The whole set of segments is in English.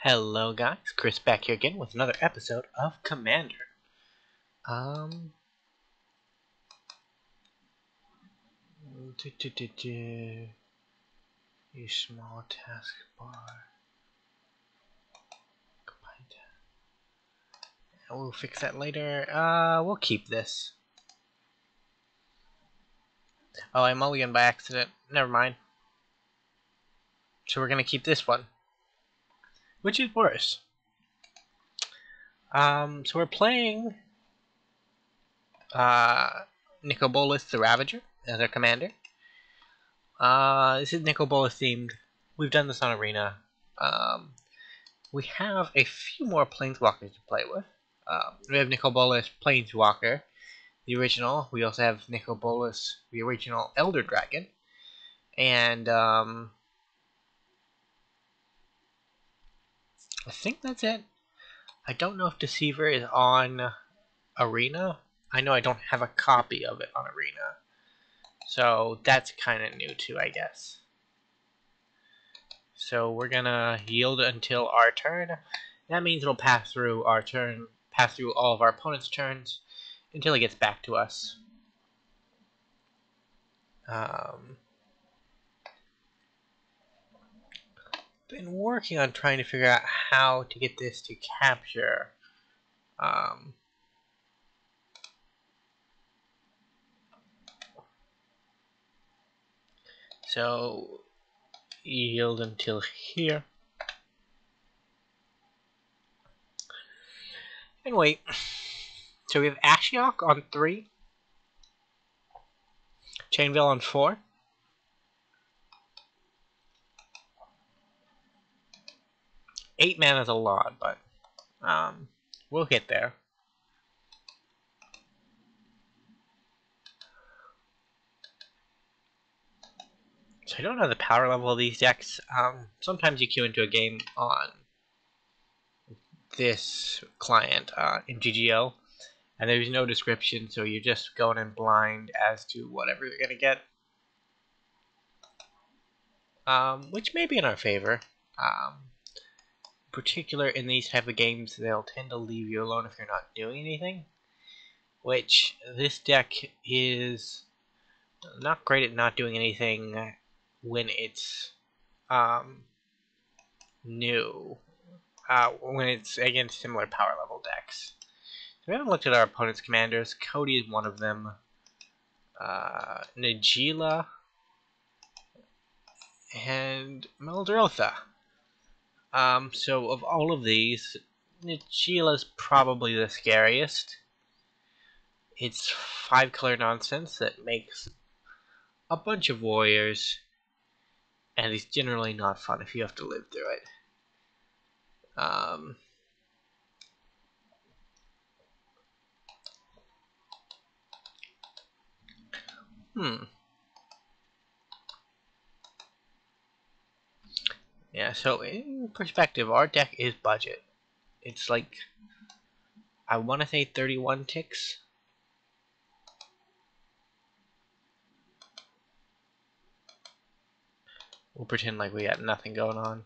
Hello guys, Chris back here again with another episode of Commander. Um, Use small taskbar. We'll fix that later. We'll keep this. Oh, I mulliganed by accident. Never mind. So we're gonna keep this one, which is worse. So we're playing Bolas the Ravager as our commander. This is Bolas themed. We've done this on Arena. We have a few more Planeswalkers to play with. We have Bolas Planeswalker, the original. We also have Bolas, the original Elder Dragon. And I think that's it. I don't know if Deceiver is on Arena. I know I don't have a copy of it on Arena. So that's kind of new too, I guess. So we're gonna yield until our turn. That means it'll pass through our turn, pass through all of our opponent's turns until it gets back to us. Been working on trying to figure out how to get this to capture. So yield until here. And wait. So we have Ashiok on 3. Chainville on 4. Eight mana is a lot, but we'll get there. So I don't know the power level of these decks. Sometimes you queue into a game on this client in GGO, and there's no description, so you're just going in blind as to whatever you're going to get. Which may be in our favor. In particular, in these type of games, they'll tend to leave you alone if you're not doing anything. Which, this deck is not great at not doing anything when it's new. When it's against similar power level decks. We haven't looked at our opponent's commanders. Cody is one of them. Najila and Meldrotha. So of all of these, Najila's probably the scariest. It's 5-color nonsense that makes a bunch of warriors, and it's generally not fun if you have to live through it. Yeah, so in perspective, our deck is budget. It's like, I want to say 31 ticks. We'll pretend like we got nothing going on.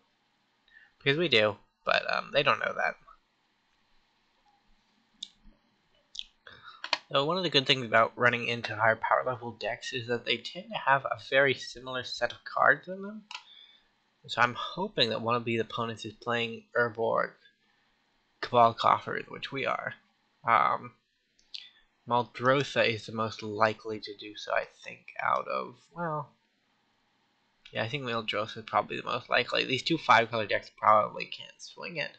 Because we do, but they don't know that. So one of the good things about running into higher power level decks is that they tend to have a very similar set of cards in them. So I'm hoping that one of the opponents is playing Urborg, Cabal Coffers, which we are. Maldrotha is the most likely to do so, I think, out of, well, yeah, I think Maldrotha is probably the most likely. These two 5-color decks probably can't swing it.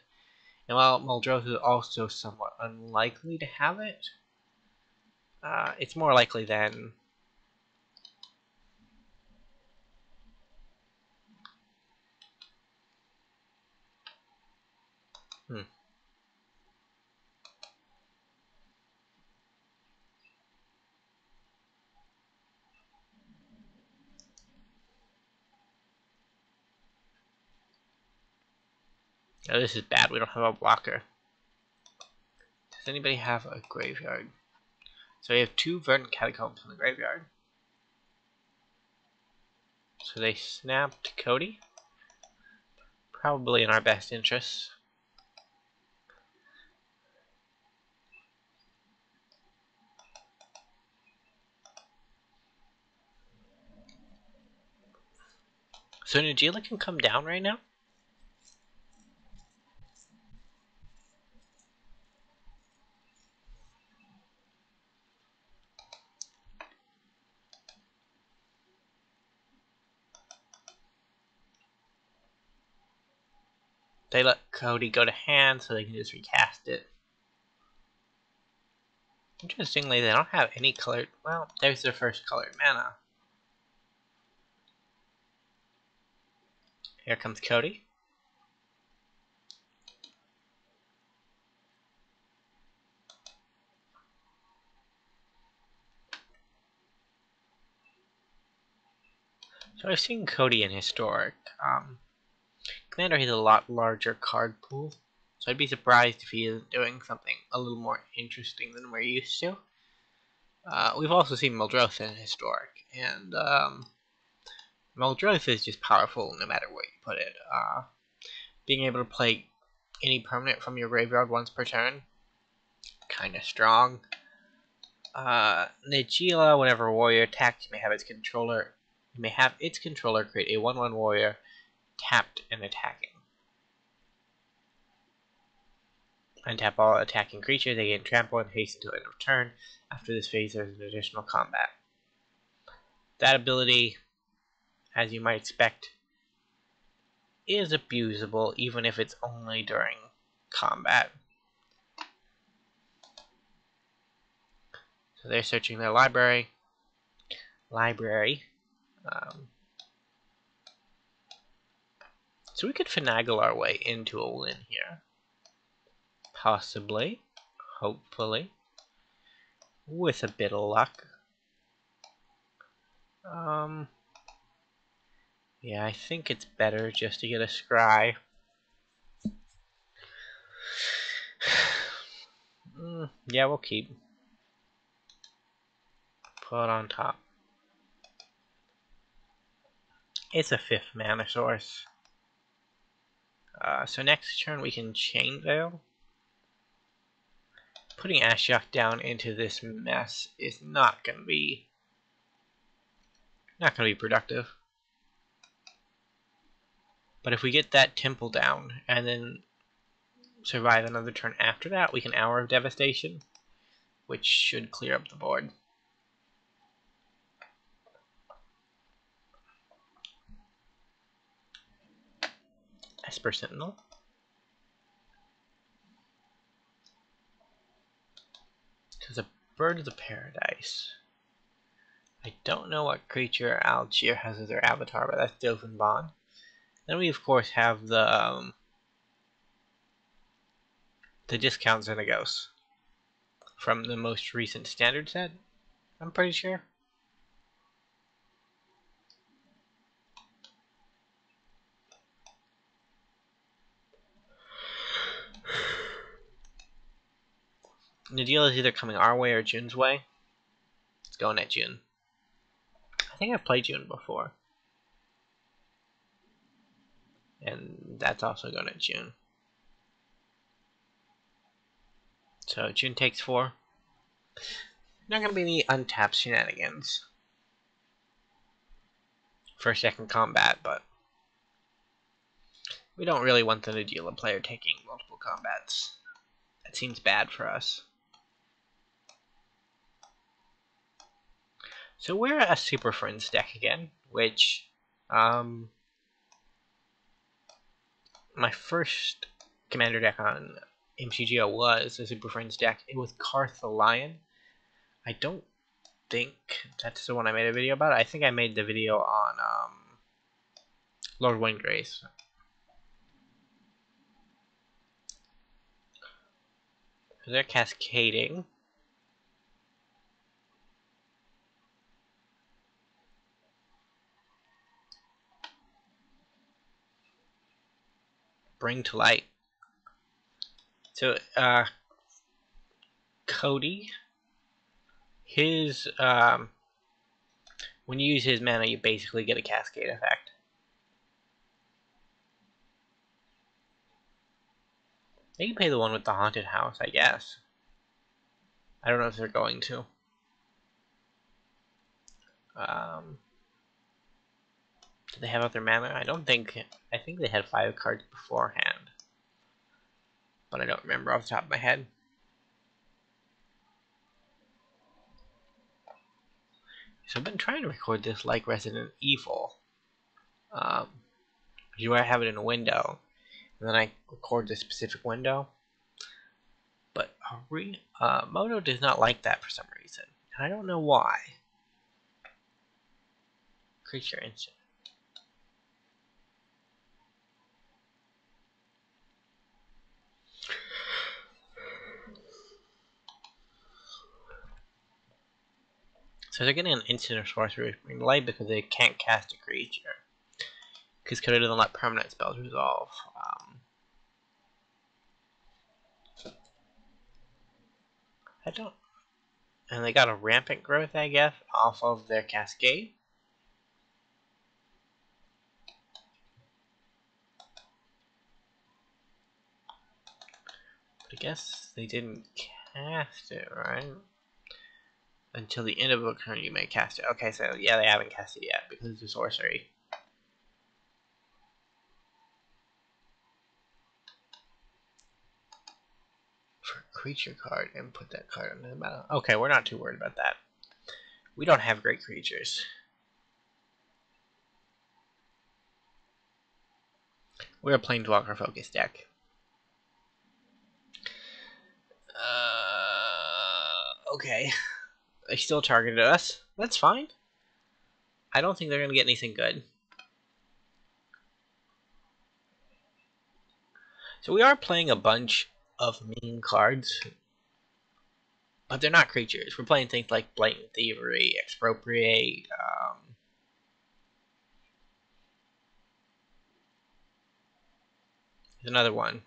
And while Maldrotha is also somewhat unlikely to have it, it's more likely than Oh, this is bad. We don't have a blocker. Does anybody have a graveyard? So we have 2 Verdant Catacombs in the graveyard. So they snapped Cody. Probably in our best interests. So Najila can come down right now? They let Cody go to hand so they can just recast it. Interestingly, they don't have any colored... Well, there's their first colored mana. Here comes Cody. So I've seen Cody in Historic. Commander has a lot larger card pool, so I'd be surprised if he isn't doing something a little more interesting than we're used to. We've also seen Muldrotha in Historic, and Muldrotha is just powerful no matter where you put it. Being able to play any permanent from your graveyard once per turn, kind of strong. Najila, whenever a warrior attacks, you may have its controller create a 1/1 warrior tapped and attacking. Untap all attacking creatures, they gain trample and haste until end of turn. After this phase, there's an additional combat. That ability, as you might expect, is abusable even if it's only during combat. So they're searching their library. So we could finagle our way into a win here. Possibly. Hopefully. With a bit of luck. Yeah, I think it's better just to get a scry. Yeah, we'll keep. Put on top. It's a 5th mana source. So next turn we can Chain Veil. Putting Ashiok down into this mess is not gonna be productive. But if we get that Temple down and then survive another turn after that, we can Hour of Devastation, which should clear up the board. Esper Sentinel. Because a Bird of the Paradise. I don't know what creature Algier has as their avatar, but that's Dothan Bond. Then we of course have the discount Xenagos from the most recent standard set, I'm pretty sure. Nadila is either coming our way or June's way. It's going at June. I think I've played June before. And that's also going at June. So June takes 4. Not going to be any untapped shenanigans for second combat, but we don't really want the Nadila player taking multiple combats. That seems bad for us. So we're a Super Friends deck again, which my first commander deck on MCGO was a Super Friends deck. It was Karth the Lion. I don't think that's the one I made a video about. I think I made the video on Lord Windgrace. So they're cascading. Bring to light. So Cody, his when you use his mana, you basically get a cascade effect. They can pay the one with the haunted house, I guess. I don't know if they're going to. Do they have other mana? I don't think. I think they had 5 cards beforehand, but I don't remember off the top of my head. So I've been trying to record this like Resident Evil. You have it in a window, and then I record this specific window. But Moto does not like that for some reason. I don't know why. Creature instant. So they're getting an instant or sorcery ring light because they can't cast a creature. Because Coda doesn't let permanent spells resolve. I don't. And they got a rampant growth, I guess, off of their cascade. But I guess they didn't cast it, right? Until the end of the turn, you may cast it. Okay, so yeah, they haven't cast it yet because it's a sorcery. For a creature card and put that card under the battle. Okay, we're not too worried about that. We don't have great creatures. We're a Planeswalker focused deck. Okay. They still targeted us. That's fine. I don't think they're going to get anything good. So we are playing a bunch of mean cards. But they're not creatures. We're playing things like Blatant Thievery, Expropriate, there's another one.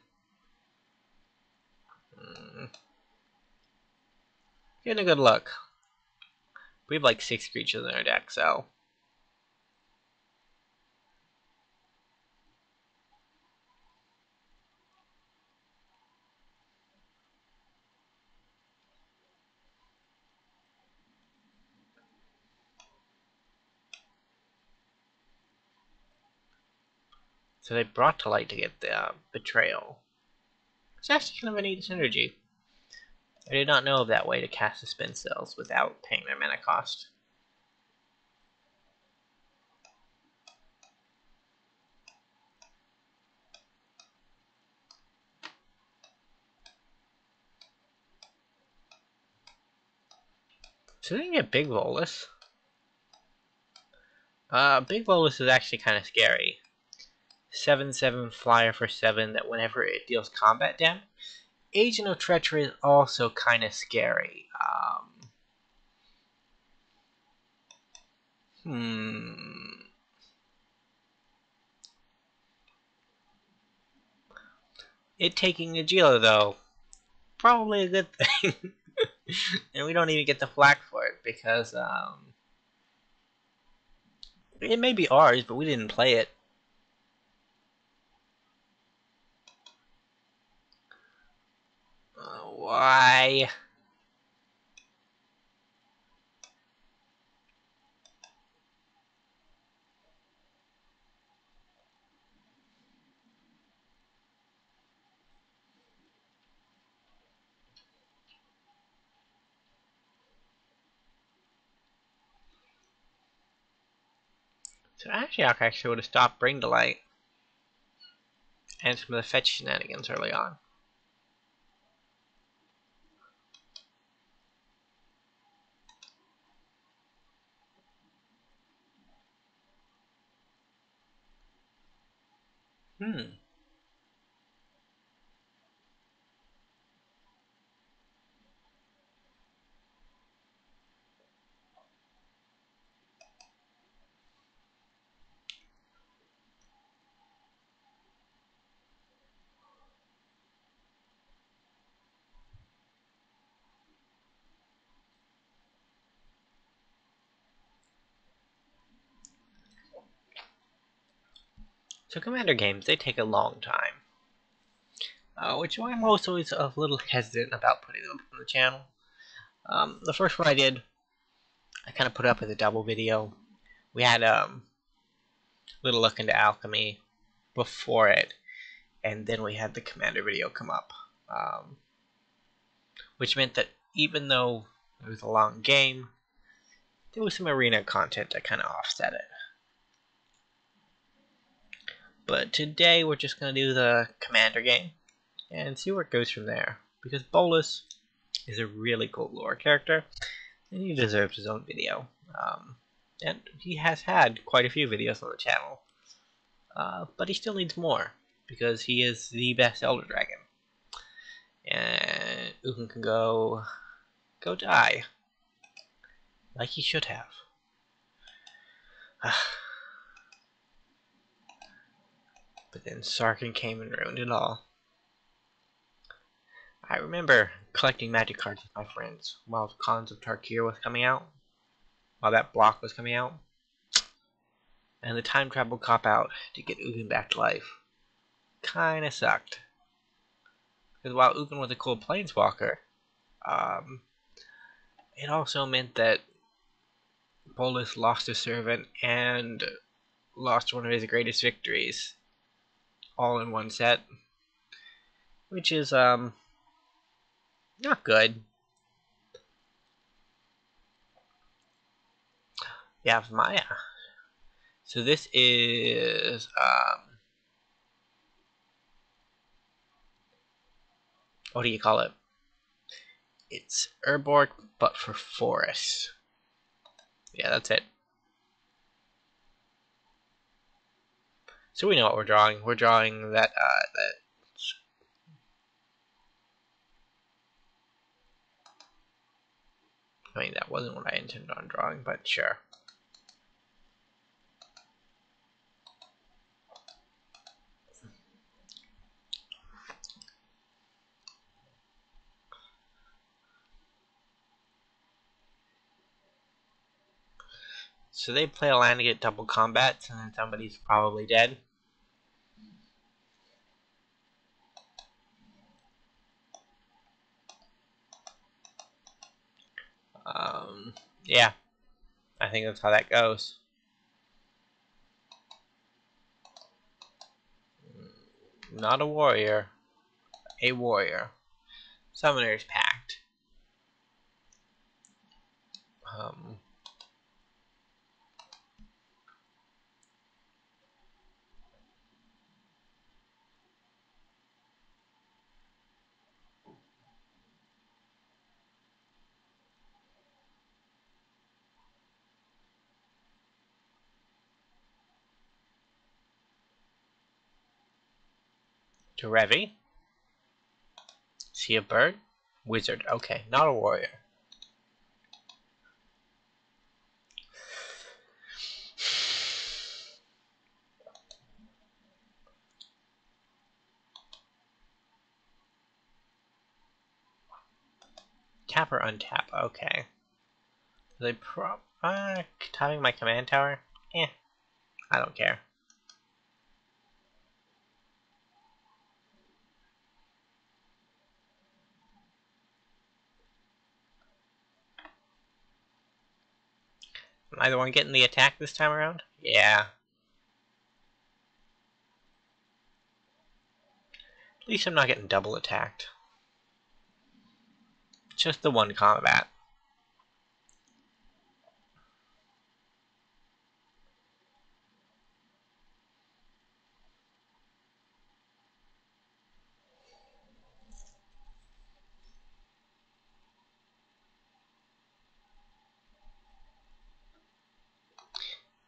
Getting a good look. We have like 6 creatures in our deck, so. So they brought to light to get the Betrayal. It's actually kind of a neat synergy. I did not know of that way to cast the spin cells without paying their mana cost. So they can get Big Bolas. Big Bolas is actually kind of scary. 7/7 flyer for 7 that whenever it deals combat damage. Agent of Treachery is also kind of scary. It taking Agila, though, probably a good thing. And we don't even get the flack for it because it may be ours, but we didn't play it. Why? So Ashiok actually would have stopped Bring to Light and some of the fetch shenanigans early on. So Commander games, they take a long time. which I'm also always a little hesitant about putting them on the channel. The first one I did, I kind of put up as a double video. We had a little look into alchemy before it, and then we had the commander video come up, which meant that even though it was a long game, there was some arena content that kind of offset it. But today we're just going to do the commander game and see where it goes from there, because Bolas is a really cool lore character and he deserves his own video. And he has had quite a few videos on the channel, but he still needs more because he is the best Elder Dragon. And Ugin can go die like he should have. But then Sarkin came and ruined it all. I remember collecting magic cards with my friends while Cons of Tarkir was coming out, while that block was coming out, and the time travel cop-out to get Ugin back to life kinda sucked. Because while Ugin was a cool planeswalker, it also meant that Bolas lost a servant and lost one of his greatest victories all in one set, which is not good. We have Maya. So this is what do you call it? It's Urborg, but for forests. Yeah, that's it. So we know what we're drawing. We're drawing that I mean, that wasn't what I intended on drawing, but sure. So they play a land to get double combats, and then somebody's probably dead. Yeah, I think that's how that goes. Not a warrior, a warrior. Summoner's Pact. Derevi. See a bird? Wizard. Okay, not a warrior. Tap or untap. Okay. They tapping my command tower? Eh, I don't care. Am I the one getting the attack this time around? Yeah. At least I'm not getting double attacked. Just the one combat.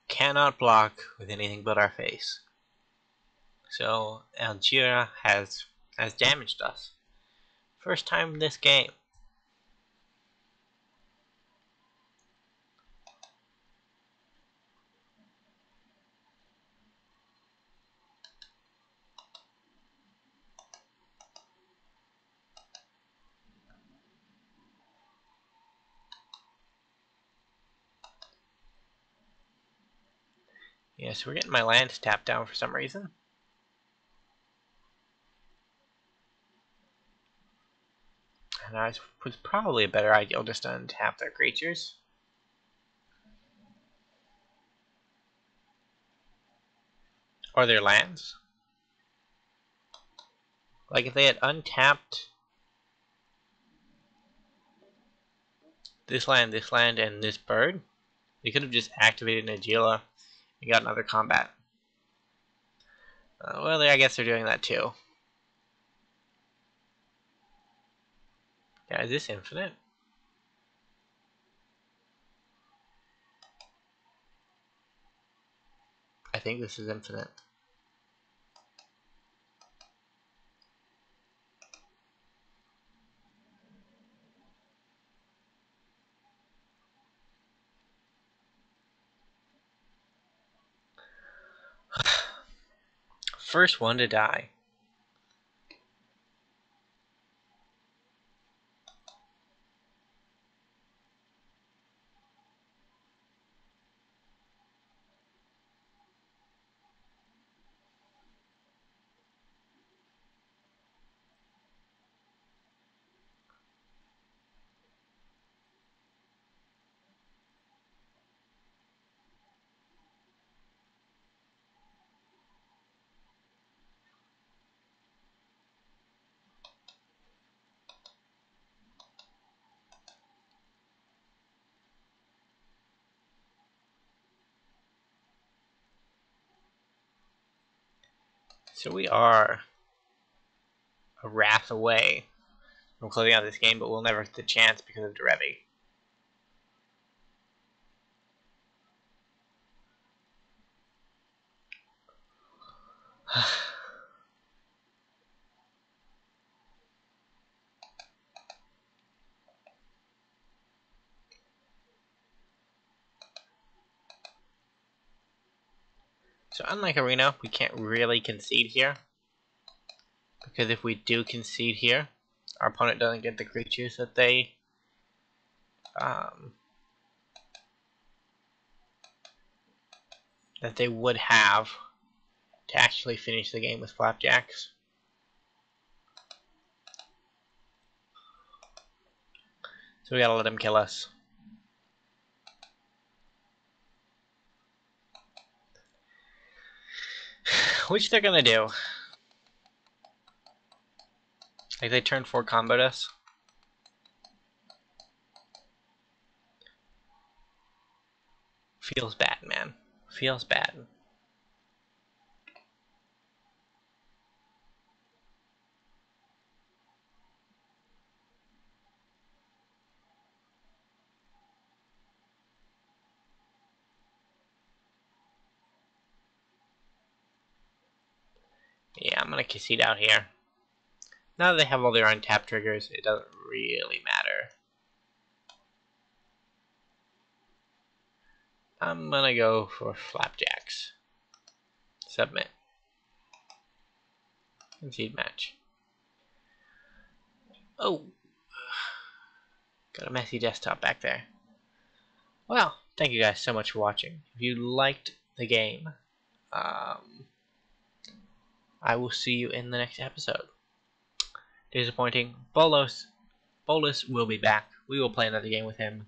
Cannot block with anything but our face. So Algira has damaged us. First time in this game. Yeah, so we're getting my lands tapped down for some reason. That was probably a better idea just to untap their creatures. Or their lands. Like if they had untapped this land, and this bird, they could have just activated Nagila and got another combat. Well, I guess they're doing that too. Yeah, is this infinite? I think this is infinite. First one to die. So we are a wrath away from closing out this game, but we'll never get the chance because of Derevi. So unlike Arena, we can't really concede here. Because if we do concede here, our opponent doesn't get the creatures that they would have to actually finish the game with flapjacks. So we gotta let him kill us. Which they're gonna do. Like they turn 4 comboed us. Feels bad, man. Feels bad. Yeah, I'm gonna concede out here. Now that they have all their untapped triggers, it doesn't really matter. I'm gonna go for flapjacks. Submit. Concede match. Oh! Got a messy desktop back there. Well, thank you guys so much for watching. If you liked the game, I will see you in the next episode. Disappointing. Bolas will be back. We will play another game with him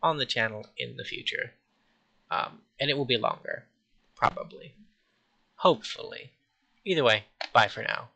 on the channel in the future. And it will be longer. Probably. Hopefully. Either way, bye for now.